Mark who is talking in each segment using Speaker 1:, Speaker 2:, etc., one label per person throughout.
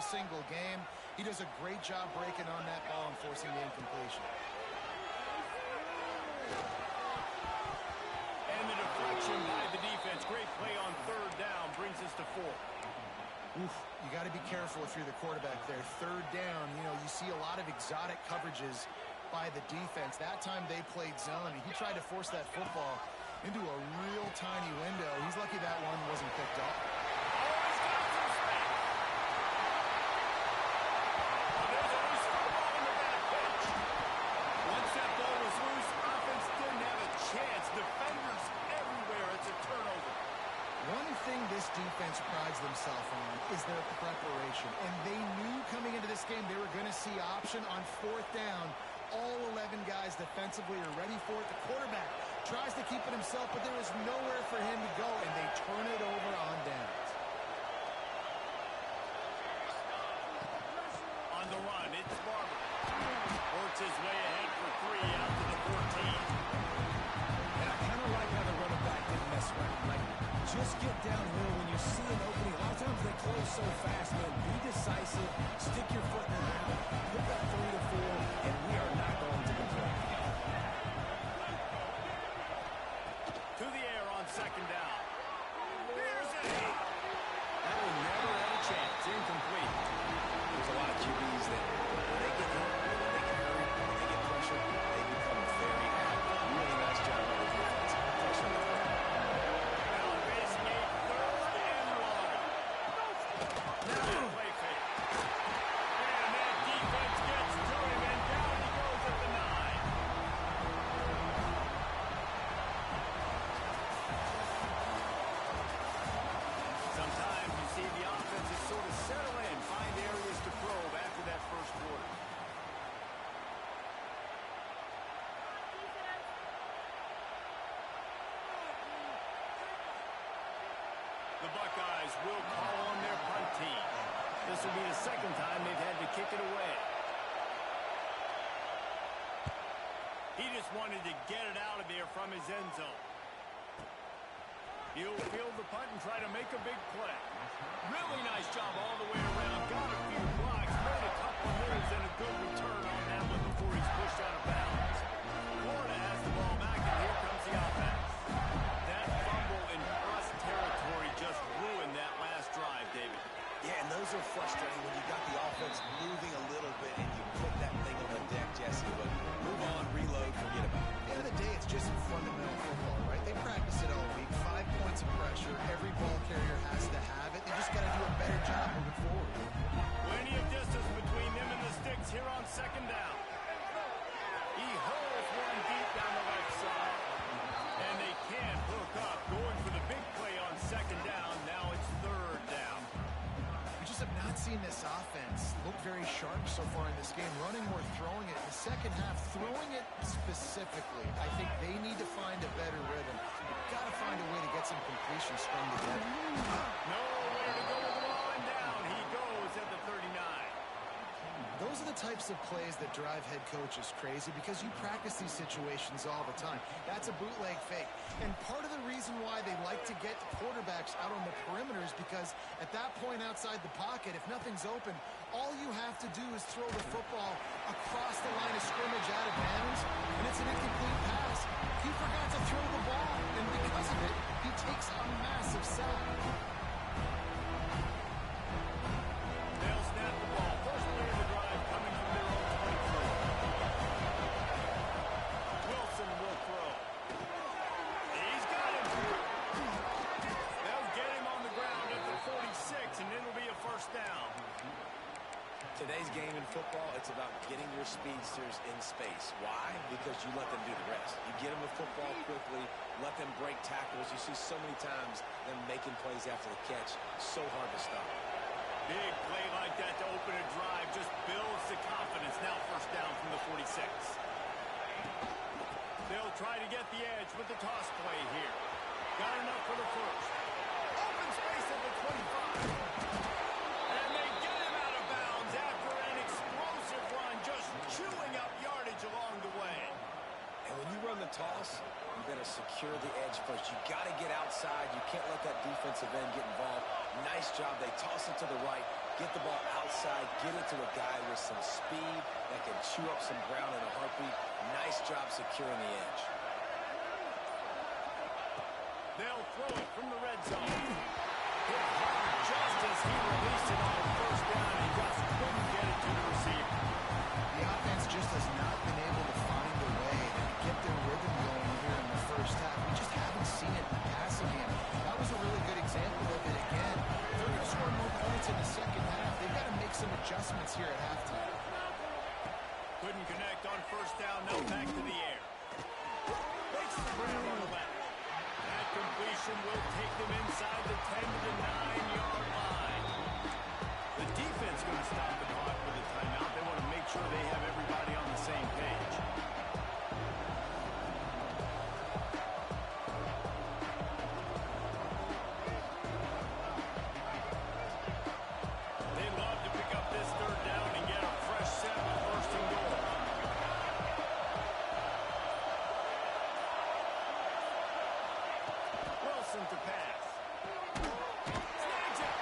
Speaker 1: single game. He does a great job breaking on that ball and forcing the incompletion.
Speaker 2: And the deflection by the defense. Great play on third down brings us to 4.
Speaker 1: Oof, you got to be careful if you're the quarterback there. Third down, you know, you see a lot of exotic coverages by the defense. That time they played zone, and he tried to force that football into a real tiny window. He's lucky that one wasn't picked up.
Speaker 2: Once that ball was loose, offense didn't have a chance. Defenders everywhere. It's a turnover.
Speaker 1: One thing this defense prides themselves on is their preparation. And they knew coming into this game they were going to see option on fourth down. All 11 guys defensively are ready for it. The quarterback tries to keep it himself, but there is nowhere for him to go, and they turn it over on downs.
Speaker 2: On the run, it's Barber. Works his way ahead for 3 out to the 14.
Speaker 3: And I kind of like how the running back didn't mess around. Like, just get downhill when you see an opening. A lot of times they close so fast, man. Be decisive. Stick your foot in the ground. Put that 3 to 4, and we are not going to complain.
Speaker 2: To the air on second down. Here's a hit.
Speaker 3: That will never have a chance. Incomplete. There's a lot of QBs that when they get hit, when they get hurried, when they get pressure, they become very active. Really nice job by the defense. Pressure the ground.
Speaker 2: Now facing a 3rd and 1. Now a play fake. And that defense gets to him, and down he goes at the 9. Sometimes you see the offenses sort of settle in, find areas to probe after that first quarter. The Buckeyes will call on their punt team. This will be the second time they've had to kick it away. He just wanted to get it out of there from his end zone. He'll field the punt and try to make a big play. Really nice job all the way around. Got a few blocks, made a couple moves, and a good return on that one before he's pushed out of bounds. Florida has the ball back, and here comes the offense. That fumble in cross territory just ruined that last drive, David.
Speaker 3: Yeah, and those are frustrating when you got the offense moving a little bit and you put that thing on the deck, Jesse. But move on, reload, forget about it.
Speaker 1: At the end of the day, it's just fundamental football, right? They practice it all week. 5 points of pressure. Every ball carrier has to have it. They just got to do a better job moving forward.
Speaker 2: Plenty of distance between them and the sticks here on second down. He hurls one deep down the left side. And they can't hook up. Going for the big play on second down. Now it's third down.
Speaker 1: We just have not seen this offense look very sharp so far in this game. Running or throwing it. In the second half, throwing it specifically. I think they need to find a better rhythm. You've got to find a way to get some completion strung together.
Speaker 2: Nowhere to go with the line down. He goes at the 39.
Speaker 1: Those are the types of plays that drive head coaches crazy because you practice these situations all the time. That's a bootleg fake. And part of the reason why they like to get quarterbacks out on the perimeter is because at that point outside the pocket, if nothing's open, all you have to do is throw the football across the line of scrimmage out of bounds, and it's an incomplete pass. He forgot to throw the ball, and because of it, he takes a massive sack.
Speaker 2: They'll snap the ball. First play of the drive coming from their own 24. Wilson will throw. He's got him. They'll get him on the ground at the 46, and it'll be a first down.
Speaker 3: Today's game in football, it's about getting your speedsters in space. Why? Because you let them do the rest. You get them the football quickly, let them break tackles. You see so many times them making plays after the catch. So hard to stop.
Speaker 2: Big play like that to open a drive just builds the confidence. Now first down from the 46. They'll try to get the edge with the toss play here. Got enough for the first. Open space at the 25. And they get him out of bounds after an explosive run, just chewing up yardage along the way.
Speaker 3: And when you run the toss, you better secure the edge first. You got to get outside. You can't let that defensive end get involved. Nice job. They toss it to the right. Get the ball outside, get it to a guy with some speed that can chew up some ground in a heartbeat. Nice job securing the edge.
Speaker 2: They'll throw it from the red zone. Hit hard just as he released it on first down. He just couldn't get it to the receiver.
Speaker 1: The offense just has not been able to find a way to get their rhythm going here in the first half. We just haven't seen it in the passing game. That was a really good example of it again. They're going to score more points in the second half. They've got to make some adjustments here at halftime.
Speaker 2: Couldn't connect on first down. Now back to the air. Makes the grab on the left. That completion will take them inside the 10 to the 9-yard line. The defense going to stop the clock with a timeout. They want to make sure they have everybody on the same page. They love to pick up this third down and get a fresh set on first and goal. Wilson to pass. Snags it.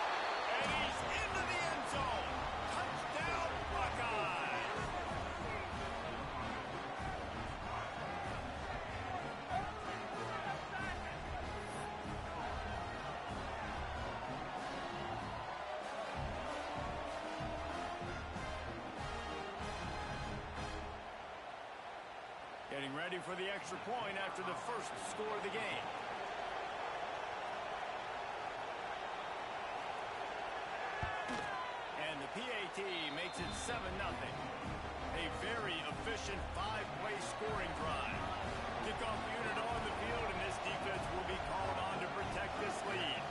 Speaker 2: And he's into the end zone. Touchdown, Buckeyes. Getting ready for the extra point after the first score of the game. And the PAT makes it 7-0. A very efficient 5-play scoring drive. Kickoff unit on the field, and this defense will be called on to protect this lead.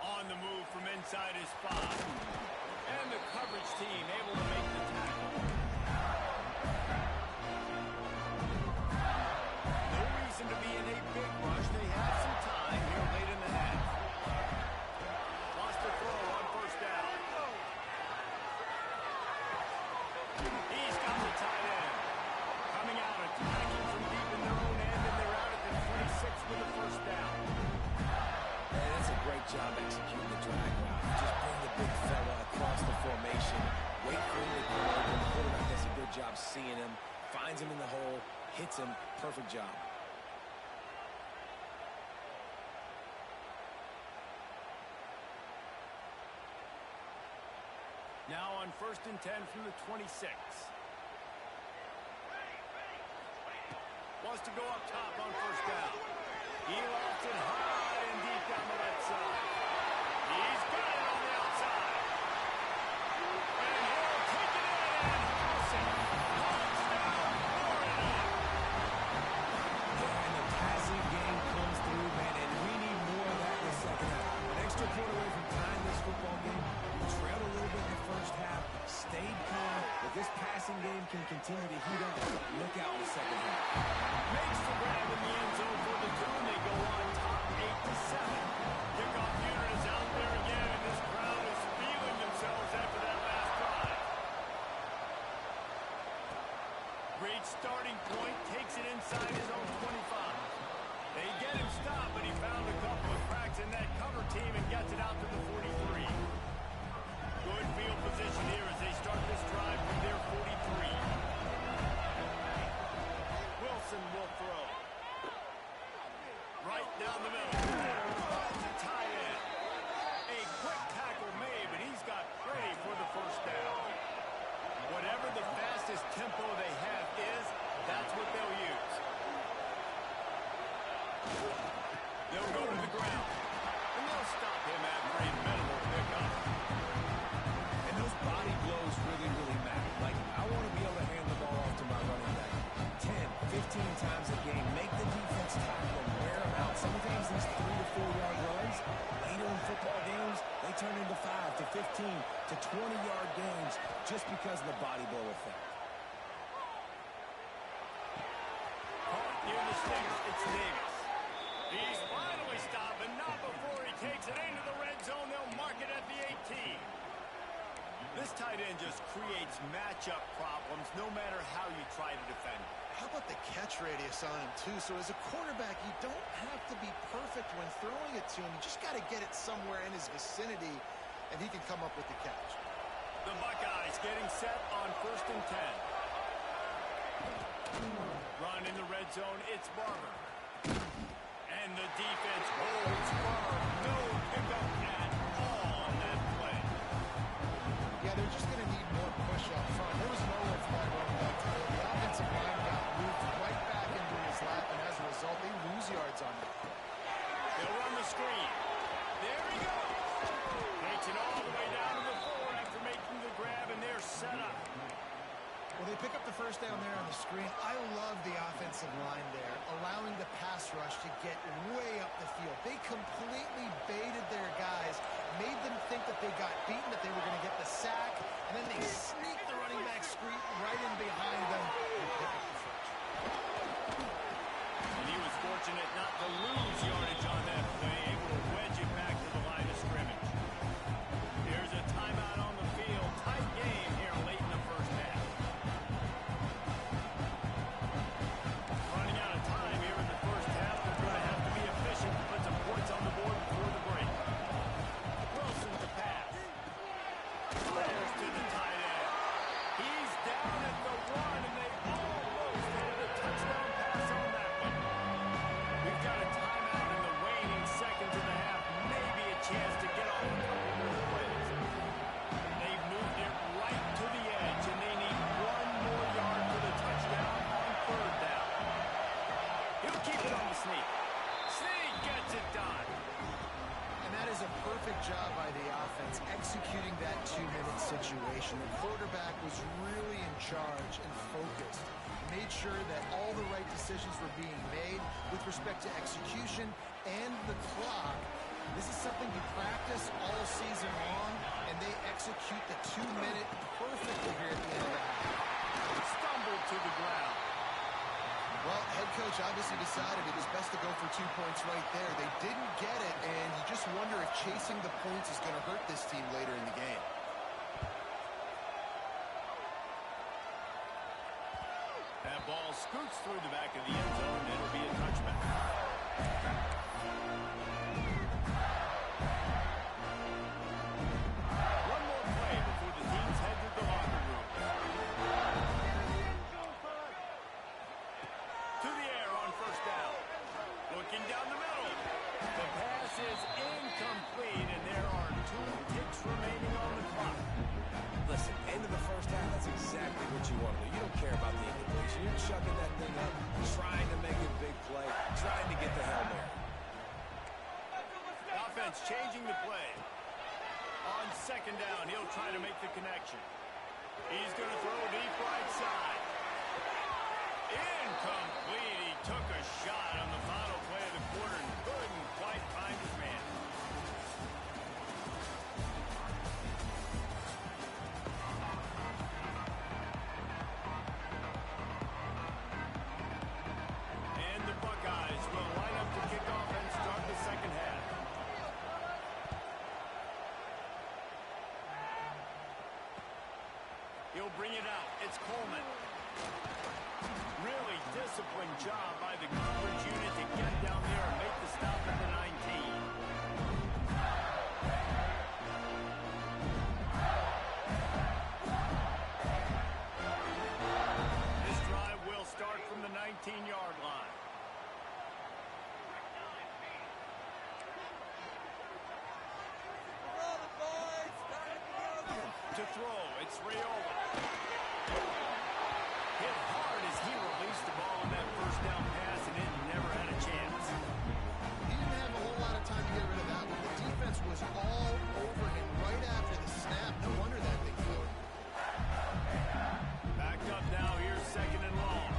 Speaker 2: On the move from inside his 5. And the coverage team able to make the tackle. No reason to be in a big rush. They have some time here late in the half. Lost the throw on first down. He's got the tight end. Coming out, attacking from deep in their own end, and they're out at the 26 with the first down.
Speaker 3: And that's a great job executing the drag route. You just bring the big fella across the formation, wait for him to go over. The quarterback does a good job seeing him, finds him in the hole, hits him. Perfect job.
Speaker 2: Now on 1st and 10 from the 26. Wants to go up top on first down. He lofts it high and deep down the left side. He's got it on the outside. And he'll take it in and house it. Touchdown, Florida.
Speaker 3: And the passing game comes through, man, and we need more of that in the second half. An extra point away from tying this football game. We trailed a little bit in the first half, stayed calm, but this passing game can continue to heat up. Look out in the second half.
Speaker 2: Makes the grab in the end zone for the 2, and they go on top 8-7. Kickoff unit is out there again, and this crowd is feeling themselves after that last drive. Great starting point, takes it inside his own 25. They get him stopped, but he found a couple of cracks in that cover team and gets it out to the 43. Good field position here as they start this drive from their 43. Wilson will throw. Right down the middle. That's a tight end. A quick tackle made, but he's got prey for the first down. Whatever the fastest tempo they have is, that's what they'll use. They'll go to the ground. And they'll stop him after a minimal pickup.
Speaker 3: And those body blows really, really matter. Like, I want to be able to hand the ball off to my running back 10, 15 times a game. Make the defense tackle them, wear them out. Sometimes these 3 to 4 yard runs, later in football games, they turn into 5 to 15 to 20-yard games just because of the body blow effect.
Speaker 2: Caught near the sticks, it's Davis. He's finally stopped, but not before he takes it into the red zone. They'll mark it at the 18. This This tight end just creates matchup problems no matter how you try to defend him.
Speaker 1: How about the catch radius on him, too? So as a quarterback, you don't have to be perfect when throwing it to him. You just got to get it somewhere in his vicinity, and he can come up with the catch.
Speaker 2: The Buckeyes getting set on 1st and 10. Run in the red zone, it's Barber. And the defense holds firm. No pickup at all on that play.
Speaker 1: Yeah, they're just going to need more push up front. There was nowhere for that running back to go. The offensive line got moved right back into his lap, and as a result, they lose yards on it.
Speaker 2: They'll run the screen. There he goes. Takes it all the way down to the 4 after making the grab, and they're set up.
Speaker 1: Well, they pick up the first down there on the screen. I love the offensive line there, allowing the pass rush to get way up the field. They completely baited their guys, made them think that they got beaten, that they were going to get the sack, and then they sneaked the running back screen right in behind them and pick up the first.
Speaker 2: And he was fortunate not to lose yardage on that play, able to wedge it back to the line of scrimmage. Here's a timeout on the field. Tight game here late in the first half. Running out of time here in the first half. They're going to have to be efficient to put some points on the board before the break. Wilson to pass. Flares to the tight end. He's down at the 1, and they almost had a touchdown pass on that one. We've got a timeout in the waning seconds of the half. Maybe a chance to get off a couple more plays. They've moved it right to the edge, and they need 1 more yard for the touchdown on 3rd down. He'll keep it on the sneak. Sneak gets it done.
Speaker 1: And that is a perfect job by the offense, executing that 2-minute situation. The quarterback was really in charge and focused. Made sure that all the right decisions were being made with respect to execution and the clock. This is something you practice all season long, and they execute the 2-minute perfectly here at the end of the half.
Speaker 2: Stumbled to the ground.
Speaker 1: Well, head coach obviously decided it was best to go for 2 points right there. They didn't get it, and you just wonder if chasing the points is going to hurt this team later in the game.
Speaker 2: That ball scoots through the back of the end zone. It'll be a touchback. One more play before the teams head to the locker room. To the air on 1st down. Looking down the middle. The pass is incomplete, and there are 2 ticks remaining on the clock.
Speaker 3: Listen, end of the first half, that's exactly what you want to do. You don't care about the incompletion. You're chucking that thing up, trying to make a big play, trying to get the Hail Mary.
Speaker 2: Offense changing the play. On 2nd down, he'll try to make the connection. He's going to throw deep right side. Incomplete. He took a shot on the final play of the quarter and couldn't quite find his man. And the Buckeyes will line up to kick off and start the second half. He'll bring it out. It's Coleman. Really disciplined job by the coverage unit to get down there and make the stop at the 19. This drive will start from the 19-yard line. To throw, it's Rayola. Hit hard as he released the ball on that 1st down pass, and it never had a chance.
Speaker 1: He didn't have a whole lot of time to get rid of that one. The defense was all over him right after the snap. No wonder that thing flew.
Speaker 2: Backed up now. Here's 2nd and long.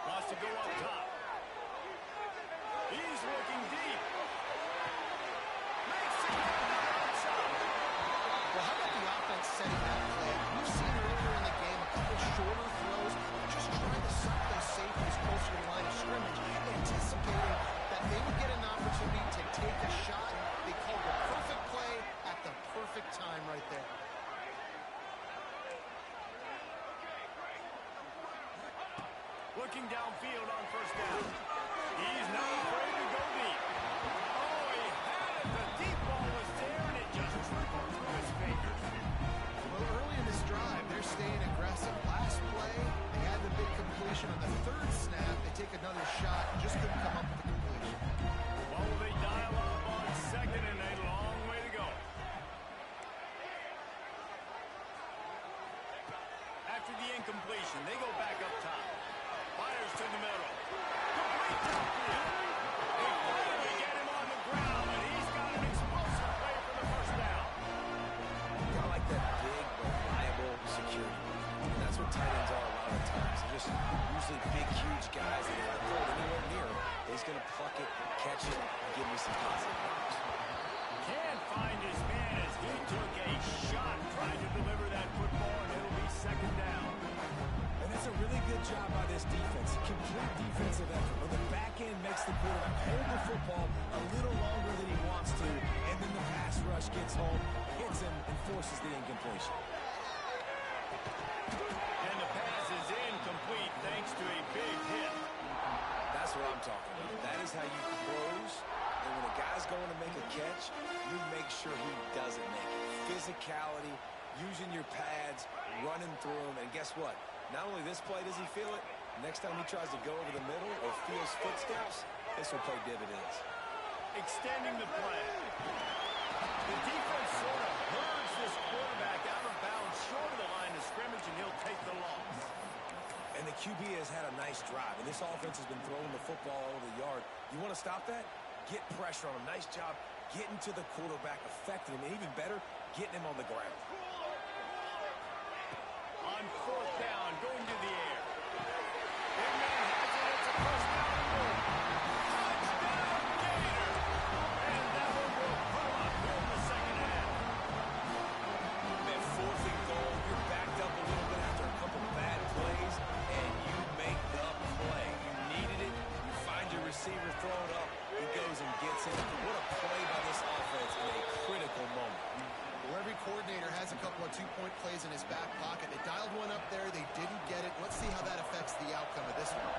Speaker 2: Wants to go up top. He's looking deep. Makes it outside.
Speaker 1: Well, how about the offense setting that play? We've seen earlier in the game a couple shorter throws, just trying to suck those safeties closer to the line of scrimmage, anticipating that they would get a
Speaker 2: looking downfield on first down. He's not afraid to go deep. Oh, he had it. The deep ball was there, and it just trickled through his fingers.
Speaker 1: Well, early in this drive, they're staying aggressive. Last play, they had the big completion. On the third snap, they take another shot, just couldn't come up with the completion.
Speaker 2: Well, they dial up on second, and a long way to go. After the incompletion, they go back up top. Fires to the middle. Complete downfield. They finally get him on the ground, and he's got an explosive play for the first down.
Speaker 3: I like that big, reliable security. And that's what tight ends are a lot of times. They're just usually big, huge guys that if they're thrown anywhere near him, he's going to pluck it, catch it, and give me some positive numbers.
Speaker 2: Can't find his man as he took a shot trying to deliver that football, and it'll be second down.
Speaker 3: And that's a really good job by this defense. Complete defensive effort. When the back end makes the quarterback hold the football a little longer than he wants to, and then the pass rush gets home, hits him, and forces the incompletion.
Speaker 2: And the pass is incomplete thanks to a big hit.
Speaker 3: That's what I'm talking about. That is how you close. And when a guy's going to make a catch, you make sure he doesn't make it. Physicality, using your pads, running through them. And guess what? Not only this play does he feel it, next time he tries to go over the middle or feels footsteps, this will pay dividends.
Speaker 2: Extending the play. The defense sort of herds this quarterback out of bounds short of the line of scrimmage, and he'll take the loss.
Speaker 3: And the QB has had a nice drive, and this offense has been throwing the football all over the yard. You want to stop that? Get pressure on him. Nice job getting to the quarterback, affecting him, and even better, getting him on the ground.
Speaker 2: On fourth down, going to the air. Big man has it. It's a first down and goal. Touchdown, Gator! And that one will pull up here in the second half.
Speaker 3: Man, fourth and goal, you're backed up a little bit after a couple bad plays, and you make the play. You needed it. You find your receiver, throw it up. He goes and gets it. What a play by this offense in a critical moment.
Speaker 1: Well, every coordinator has a couple of two-point plays in his back pocket. They dialed one up there. They didn't get it. Let's see how that affects the outcome of this one.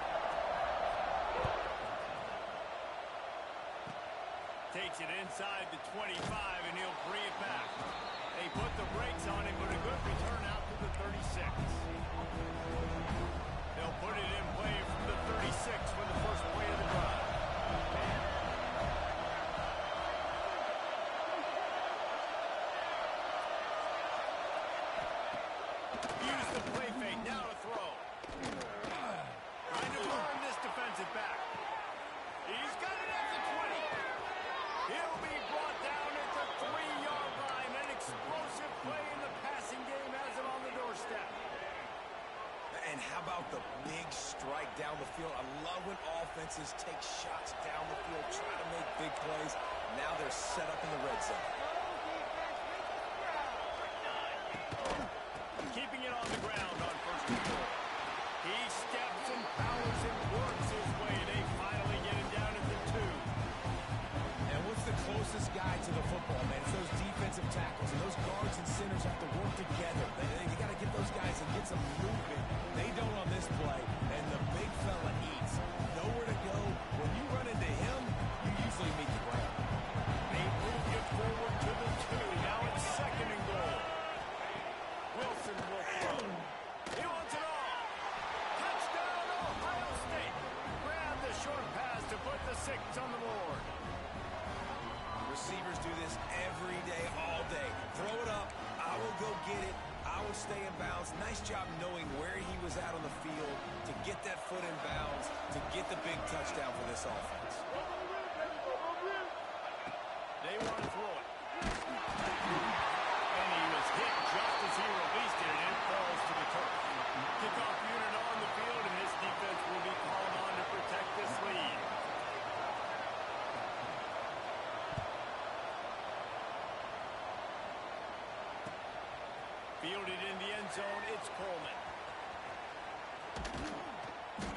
Speaker 2: Takes it inside the 25, and he'll bring it back. They put the brakes on him, but a good return out to the 36. They'll put it in play from the 36 for the first play of the drive. Use the play fake, now to throw. Trying to burn this defensive back. He's got it at the 20. He'll be brought down at the 3-yard line. An explosive play in the passing game has him on the doorstep.
Speaker 3: And how about the big strike down the field? I love when offenses take shots down the field, try to make big plays. Now they're set up in the red zone.
Speaker 2: Keeping it on the ground on first and goal. He steps and powers and works his way. They finally get him down at the 2.
Speaker 3: And what's the closest guy to the football, man? It's those defensive tackles. And those guards and centers have to work together. They got to get those guys and get some movement. They don't on this play. And the big fella eats. Nowhere to go. When you run into him, you usually meet the ground.
Speaker 2: They move it forward to the 2. Now it's second and goal. Wilson will throw. He wants it all. Touchdown, Ohio State. Grab the short pass to put the 6 on the board.
Speaker 3: Receivers do this every day, all day. Throw it up. I will go get it. I will stay in bounds. Nice job knowing where he was at on the field to get that foot in bounds, to get the big touchdown for this offense.
Speaker 2: They want to throw it. And he was hit just as he released it, and it falls to the turf. Kickoff unit on the field, and this defense will be called on to protect this lead. Fielded in the end zone, it's Coleman.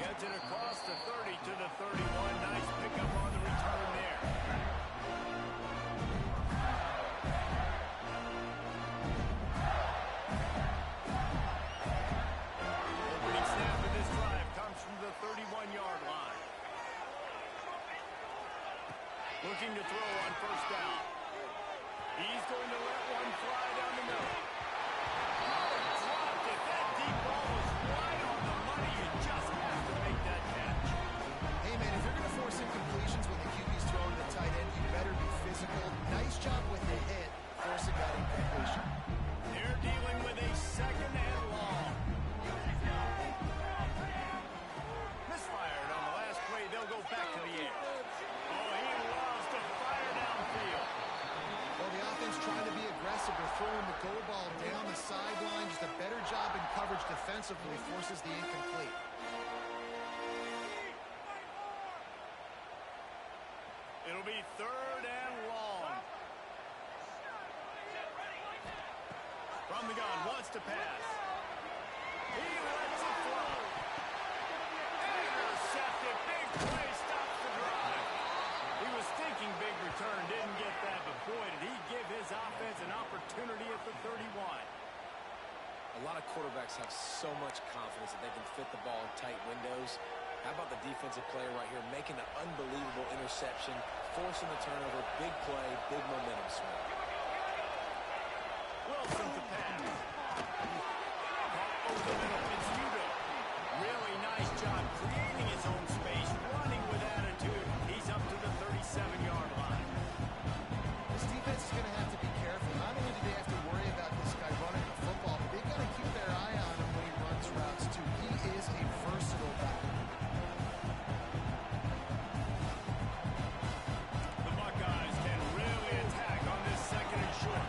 Speaker 2: Gets it across the 30 to the 31. Nice pickup on the return there. Opening snap of this drive comes from the 32.
Speaker 1: defensively forces the incomplete.
Speaker 2: It'll be 3rd and long. From the gun, wants to pass. He lets it flow. Intercepted. Big play, stops the drive. He was thinking big return, didn't get that, but boy, did he give his offense an opportunity at the 31.
Speaker 3: A lot of quarterbacks have so much confidence that they can fit the ball in tight windows. How about the defensive player right here making an unbelievable interception, forcing the turnover, big play, big momentum swing.
Speaker 2: Wilson to pass. Caught over the middle. It's Hugo. Really nice job creating his own space, running with attitude. He's up to the 37-yard line.
Speaker 1: This defense is going to have to be careful. Not only do they have to worry about this guy running the football, but they've got to keep their eye on him when he runs routes, too. He is a versatile back.
Speaker 2: The Buckeyes can really attack on this 2nd and short.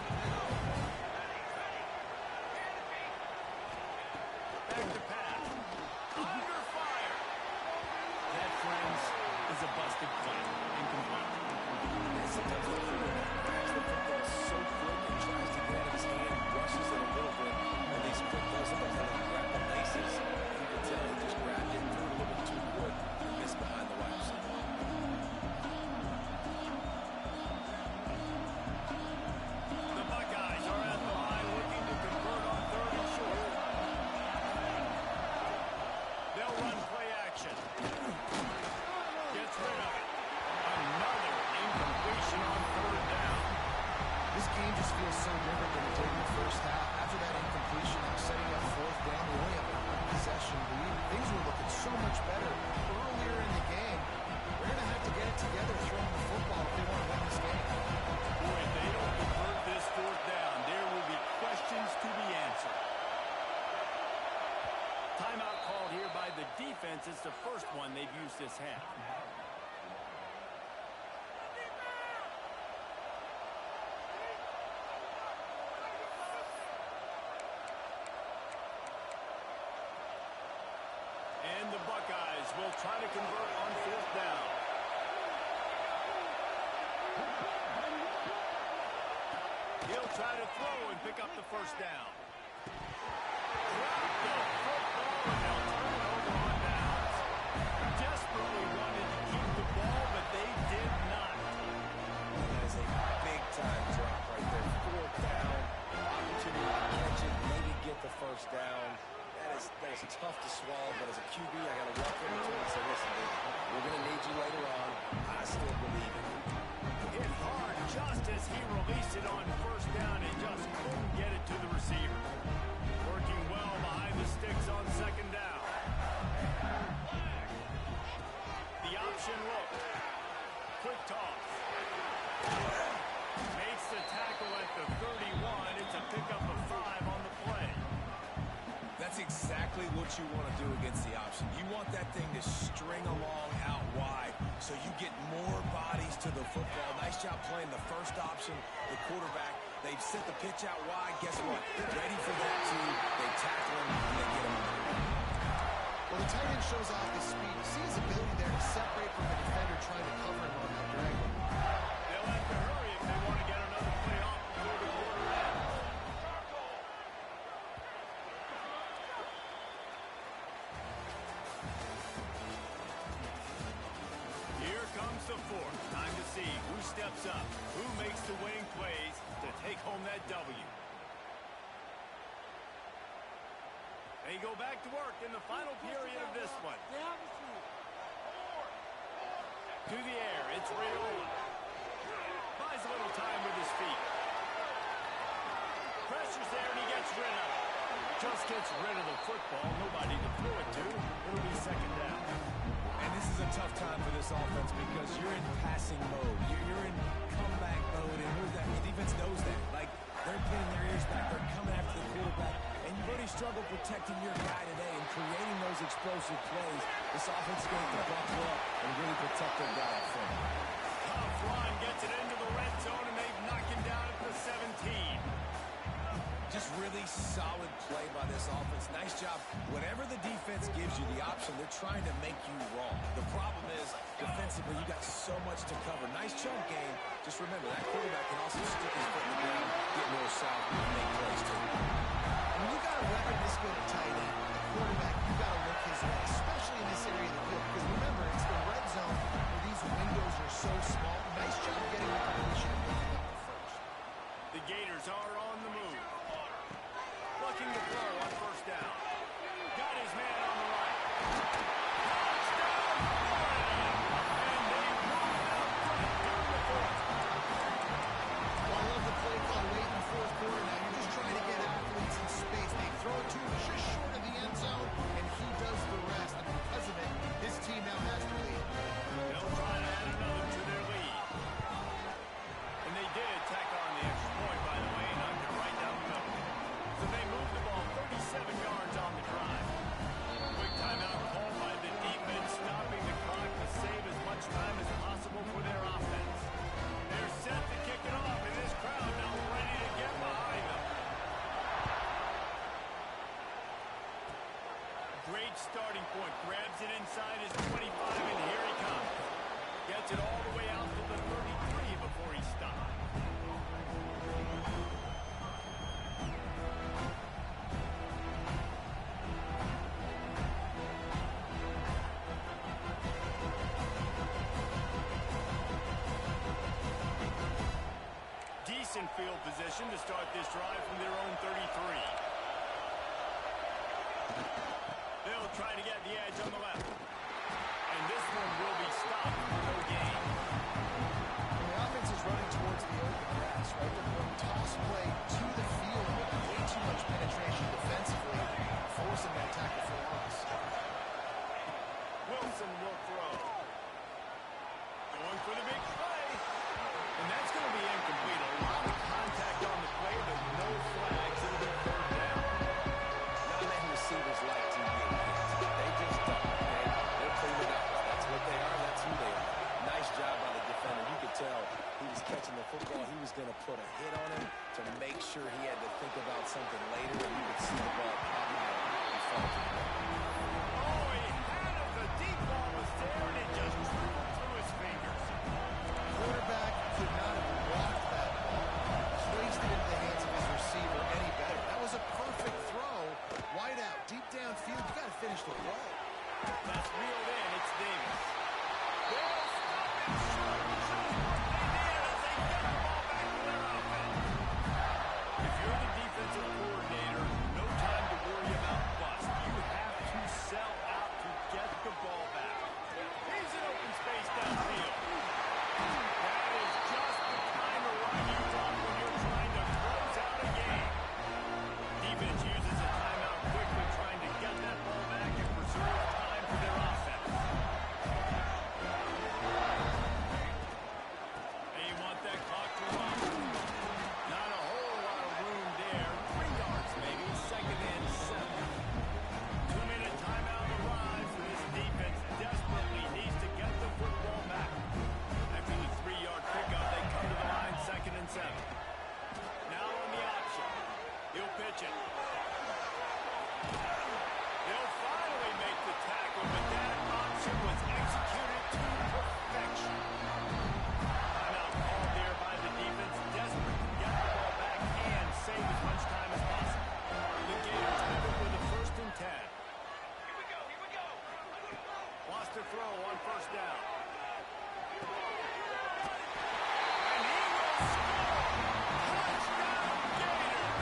Speaker 2: Back to pass. Under fire. That, friends, is a busted play. Incomplete.
Speaker 3: Sometimes the quarterback grabs the football so quick and tries to get out of his hand, rushes it a little bit, and these quick plays, sometimes they don't grab the laces. You can tell he just grabbed it and threw it a little bit too quick and missed behind the wide receiver.
Speaker 2: The Buckeyes are at the line looking to convert on 3rd and short. They'll run play action. Gets rid of it. Another incompletion on 3rd down.
Speaker 1: This game just feels so different than it did in the first half. After that incompletion, they're setting up 4th down. They only have a 1-possession lead. Things were looking so much better earlier in the game. They're going to have to get it together throwing the football if they want to win this game.
Speaker 2: Boy, if they don't convert this 4th down, there will be questions to be answered. Timeout called here by the defense. It's the first one they've used this half. And the Buckeyes will try to convert on 4th down. He'll try to throw and pick up the 1st down. Drop the football and they'll turn it over on downs. Desperately wanted to keep the ball, but they did not.
Speaker 3: That is a big-time drop right there. 4th down, opportunity to catch it, maybe get the 1st down. That is tough to swallow, but as a QB, I got to walk over to him and say, listen, dude, we're going to need you later on. I still believe in you.
Speaker 2: Hit hard just as he released it on 1st down and just couldn't get it to the receiver. Working well behind the sticks on 2nd down. The option look. Quick toss. Makes the tackle at the 31. It's a pickup of 5 on the play.
Speaker 3: That's exactly what you want to do against the option. You want that thing to string along out wide so you get more bodies to the football. Nice job playing the 1st option, the quarterback. They've sent the pitch out wide. Guess what? Ready for that too. They tackle him and they get him.
Speaker 1: Well, the tight end shows off his speed. You see his ability there to separate from the defender trying to cover him on that drag.
Speaker 2: They'll have to hurry if they want to get another play off before the quarter ends. Here comes the 4th. Time to see who steps up, who makes the winning plays to take home that W. They go back to work in the final period of this one. To the air, it's Rayola. Buys a little time with his feet. Pressure's there and he gets rid of it. Just gets rid of the football. Nobody to throw it to. It'll be 2nd down.
Speaker 3: And this is a tough time for this offense because you're in passing mode. You're in comeback mode, and the defense knows that. Like, they're putting their ears back. They're coming after the quarterback. And you've already struggled protecting your guy today and creating those explosive plays. This offense is going to buckle up and really protect their guy up front.
Speaker 2: Tough run gets it into the red zone, and they've knocked him down at the 17.
Speaker 3: Just really solid play by this offense. Nice job. Whatever the defense gives you the option, they're trying to make you wrong. The problem is, defensively, you got so much to cover. Nice chunk game. Just remember, that quarterback can also stick his foot in the ground, get more south, and make plays too.
Speaker 1: When you got a weapon this good at tight end, the quarterback, you got to look his way, especially in this area of the field. Because remember, it's the red zone where these windows are so small. Nice job getting the completion and picking up the first.
Speaker 2: The Gators are on the move. Looking to throw on first down. Got his man on the right. Touchdown, Florida! And they move out front during the fourth.
Speaker 1: Well, I love the play call late in the fourth quarter. Now you're just trying to get athletes in space. They throw it to him just short of the end zone, and he does the rest. And because of it, this team now has the lead.
Speaker 2: They'll try to add another to their lead. And they did tack on the extra point, by the way, knocked it right down the middle. So they move the ball 37 yards on the drive. Quick timeout called by the defense, stopping the clock to save as much time as possible for their offense. They're set to kick it off, and this crowd now ready to get behind them. Great starting point. Grabs it inside his 25, and here he comes. Gets it all the way out to the 33 before he stops. Decent field position to start this drive from their own 33. They'll try to get the edge on the left. And this one will be stopped for no gain.
Speaker 1: The offense is running towards the open grass, right? They're going toss play to the field with way too much penetration defensively, forcing that tackle for loss.
Speaker 2: Wilson will throw. Going for the big play. And that's going to be incomplete. A lot of contact on the play, but no flags. It'll be third down.
Speaker 3: None of them receivers like to get hit. They just don't, okay? They're cleaning up. That's what they are. That's who they are. Nice job by the defender. You could tell he was catching the football. He was going to put a hit on him to make sure he had to think about something later, and you could see the ball pop out in front of him.
Speaker 2: Oh, he had it. The deep ball was there, and it just trickled through his fingers.
Speaker 1: Quarterback could not have blocked that ball, placed it into the hands of his receiver any better. That was a perfect throw. Wide out, deep downfield. You got to finish the play.
Speaker 2: That's reeled in. It's Davis. They'll stop it short. Just what they needed as they get the ball back to their offense. If you're the defensive coordinator, no time to worry about bust. You have to sell out to get the ball back. Here's an open space downfield. That is just the kind of run you want when you're trying to close out a game. Defense uses a timeout quickly, trying to get that ball back and preserve time for their offense. They want that clock to run. Not a whole lot of room there. 3 yards maybe. Second and 7. 2-minute timeout arrives, and this defense desperately needs to get the football back. After the 3-yard pickup, they come to the line, 2nd and 7. Now on the option. He'll pitch it. They'll finally make the tackle, but that option was executed to perfection. Timeout called there by the defense, desperate to get the ball back and save as much time as possible. The Gators have it with a 1st and 10. Here we go. Lost to throw on first down. And he will score! Touchdown, Gators!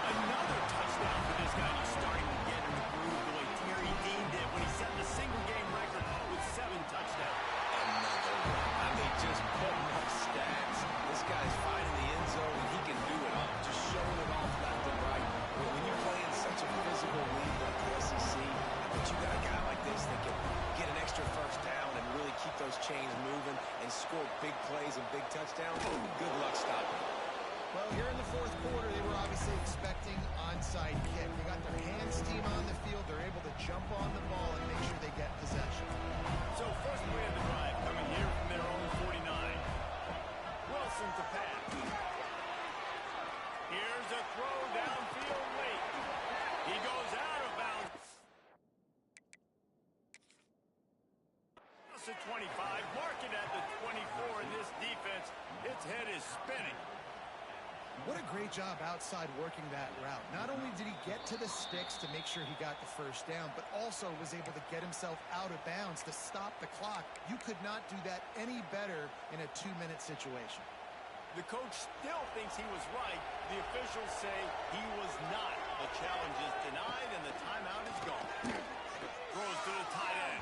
Speaker 2: Another touchdown for this guy. He's starting to get in the groove the way Terry Dean did when he set the single-game record with 7 touchdowns.
Speaker 3: Another one. I mean, just putting up stats. This guy's finding the end zone, and he can do it all. Just showing it off left and right. When you play in such a physical league like the SEC, but you got a guy like this that can get an extra first down.
Speaker 2: the 25, mark it at the 24, and this defense, its head is spinning.
Speaker 1: What a great job outside working that route. Not only did he get to the sticks to make sure he got the first down, but also was able to get himself out of bounds to stop the clock. You could not do that any better in a 2-minute situation.
Speaker 2: The coach still thinks he was right. The officials say he was not. The challenge is denied, and the timeout is gone. Throws to the tight end.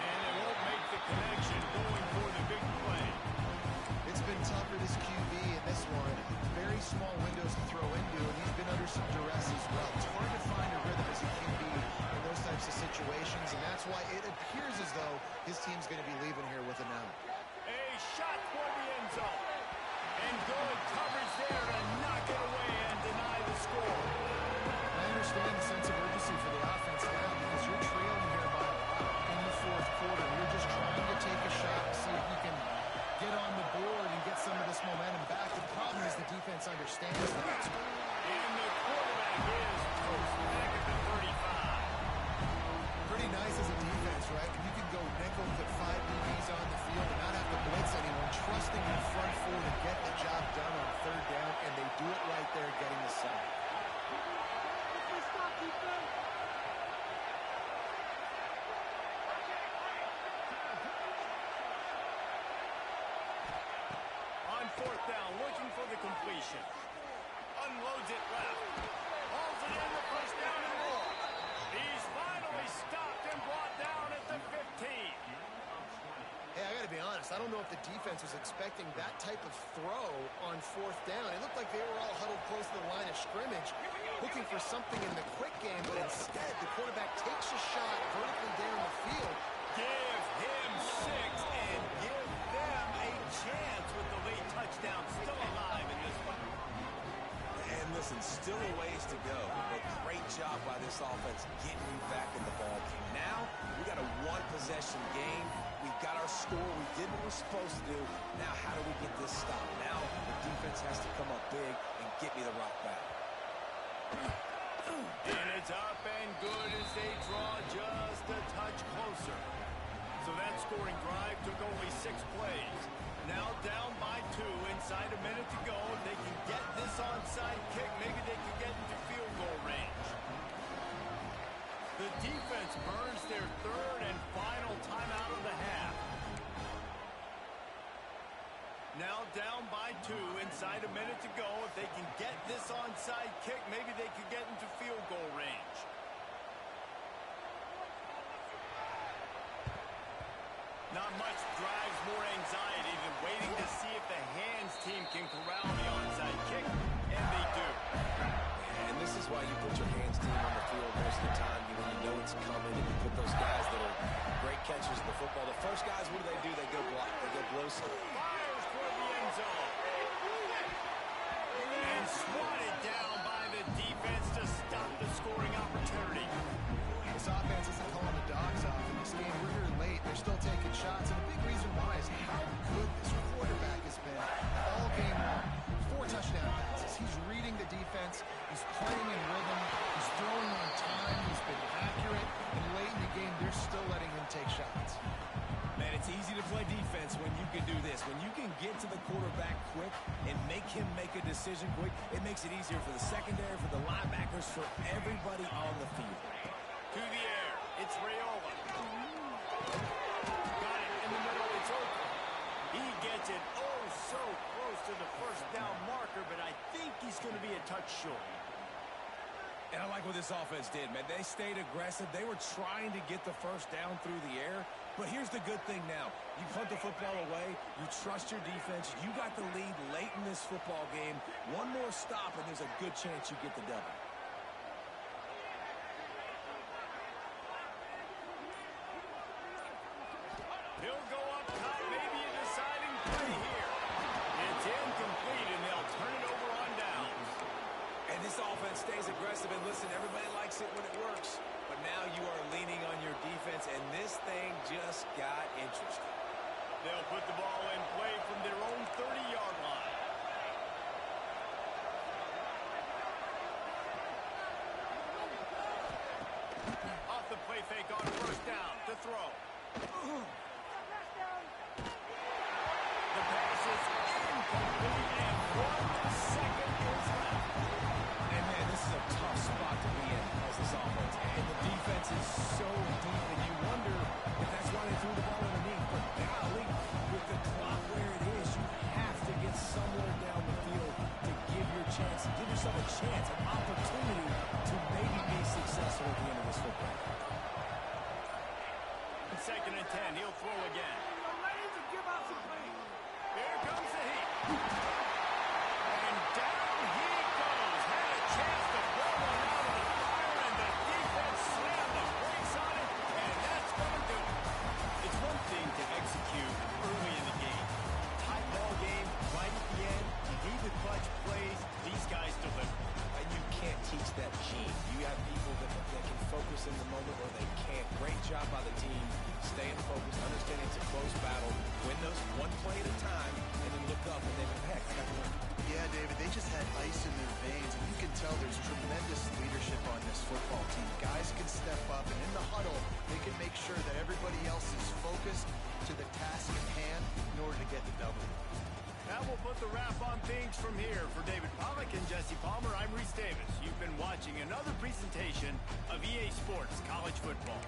Speaker 2: And it won't make the connection going for the big play.
Speaker 1: It's been tough for this QB in this one. Very small windows to throw into, and he's been under some duress as well. It's hard to find a rhythm as a QB in those types of situations, and that's why it appears as though his team's going to be leaving here with an out.
Speaker 2: A shot toward the end zone. And good coverage there to knock it away and deny the score.
Speaker 1: I understand the sense of urgency for the offense now because you're trailing here by a lot in the fourth quarter. You're just trying to take a shot and see if you can get on the board and get some of this momentum back. The problem is the defense understands that.
Speaker 2: And the quarterback is toast back at the 35.
Speaker 1: Pretty nice as a defense, right? When you can go nickel, put 5 DBs on the field and not have to blitz anyone, trusting your front four to get the job done on third down, and they do it right there getting the sack.
Speaker 2: On fourth down, looking for the completion. Unloads it left. Hauls it in the first down and more. He's finally stopped and brought down at the 15.
Speaker 1: Hey, I got to be honest. I don't know if the defense was expecting that type of throw on fourth down. It looked like they were all huddled close to the line of scrimmage, looking for something in the quick game, but instead the quarterback takes a shot vertically down the field.
Speaker 2: Give him 6 and give them a chance with the late touchdown still alive in this one.
Speaker 3: And listen, still a ways to go, but great job by this offense getting you back in the ball game. Now, we got a one-possession game. We got our score. We did what we're supposed to do. Now, how do we get this stopped? Now, the defense has to come up big and get me the rock back.
Speaker 2: And it's up and good as they draw just a touch closer. So that scoring drive took only 6 plays. Now down by 2, inside a minute to go. If they can get this onside kick, maybe they can get into field goal range. The defense burns their third and final timeout of the half. Now down by 2, inside a minute to go. If they can get this onside kick, maybe they could get into field goal range. Not much drives more anxiety than waiting to see if the hands team can corral the onside kick, and they do.
Speaker 3: And this is why you put your hands team on the field most of the time. When you know it's coming, and you put those guys that are great catchers of the football. The first guys, what do? They go block. They go blow some.
Speaker 2: Fires toward the end zone. And swatted down by the defense to stop the scoring opportunity.
Speaker 1: This offense isn't calling the dogs off in this game. We're here late. They're still taking shots, and a big reason why is how good this quarterback has been all game long. 4 touchdown passes. He's reading the defense. He's playing in rhythm. He's throwing on time. He's been accurate. And late in the game, they're still letting him take shots.
Speaker 3: Man, it's easy to play defense when you can do this. When you can get to the quarterback quick and make him make a decision quick, it makes it easier for the secondary, for the linebackers, for everybody on the field.
Speaker 2: To the air, it's Rayola. Got it in the middle, it's open. He gets it oh so close to the first down marker, but I think he's going to be a touch short.
Speaker 3: And I like what this offense did, man. They stayed aggressive. They were trying to get the first down through the air. But here's the good thing now. You punt the football away. You trust your defense. You got the lead late in this football game. One more stop, and there's a good chance you get the double.
Speaker 2: He'll go up top, maybe a deciding play here. It's incomplete, and they'll turn it over on downs.
Speaker 3: And this offense stays aggressive. And listen, everybody likes it when it works. But now you are leaning on your defense, and this thing just got interesting.
Speaker 2: They'll put the ball in play from their own 30-yard line. Off the play fake on first down to throw. is incomplete, and 1 second is left.
Speaker 3: And man, this is a tough spot to be in as this offense. And the defense is so deep, and you wonder if that's why they threw the ball underneath. But golly, with the clock where it is, you have to get somewhere down the field to give yourself a chance, an opportunity to maybe be successful at the end of this football.
Speaker 2: 2nd and 10, he'll throw again. Here comes the heat. And down he goes. Had a chance to blow one out of the fire, and the defense slammed the brakes on it, and that's going to do it. It's one thing to execute early in the game. Tight ball game, right at the end. You need the clutch plays. These guys deliver.
Speaker 3: And you can't teach that gene. You have people that can focus in the moment or they can't. Great job by the team. Staying focused, understanding it's a close battle. Win those one play at a time, and then look up and then, heck, I got to win.
Speaker 1: Yeah, David, they just had ice in their veins, and you can tell there's tremendous leadership on this football team. Guys can step up, and in the huddle, they can make sure that everybody else is focused to the task at hand in order to get the W.
Speaker 2: That will put the wrap on things from here. For David Pollack and Jesse Palmer, I'm Reese Davis. You've been watching another presentation of EA Sports College Football.